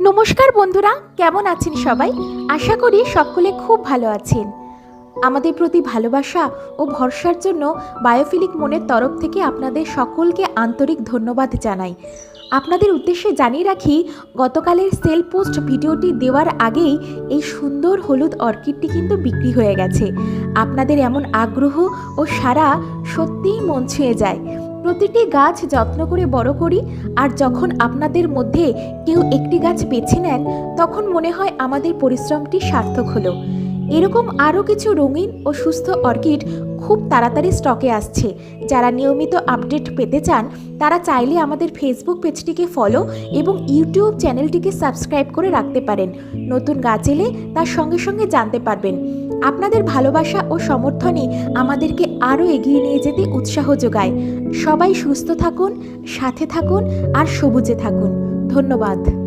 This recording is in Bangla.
নমস্কার বন্ধুরা, কেমন আছেন সবাই? আশা করি সকলে খুব ভালো আছেন। আমাদের প্রতি ভালোবাসা ও ভরসার জন্য বায়োফিলিক মনের তরফ থেকে আপনাদের সকলকে আন্তরিক ধন্যবাদ জানাই। আপনাদের উদ্দেশ্যে জানিয়ে রাখি, গতকালের সেল পোস্ট ভিডিওটি দেওয়ার আগেই এই সুন্দর হলুদ অর্কিডটি কিন্তু বিক্রি হয়ে গেছে। আপনাদের এমন আগ্রহ ও সাড়া সত্যিই মন ছুঁয়ে যায়। প্রতিটি গাছ যত্ন করে বড় করি, আর যখন আপনাদের মধ্যে কেউ একটি গাছ বেছে নেন, তখন মনে হয় আমাদের পরিশ্রমটি সার্থক হলো। এরকম আরও কিছু রঙিন ও সুস্থ অর্কিড খুব তাড়াতাড়ি স্টকে আসছে। যারা নিয়মিত আপডেট পেতে চান, তারা চাইলে আমাদের ফেসবুক পেজটিকে ফলো এবং ইউটিউব চ্যানেলটিকে সাবস্ক্রাইব করে রাখতে পারেন। নতুন গাছ এলে তার সঙ্গে সঙ্গে জানতে পারবেন। আপনাদের ভালোবাসা ও সমর্থনই আমাদেরকে আরও এগিয়ে নিয়ে যেতে উৎসাহ যোগায়। সবাই সুস্থ থাকুন, সাথে থাকুন আর সবুজে থাকুন। ধন্যবাদ।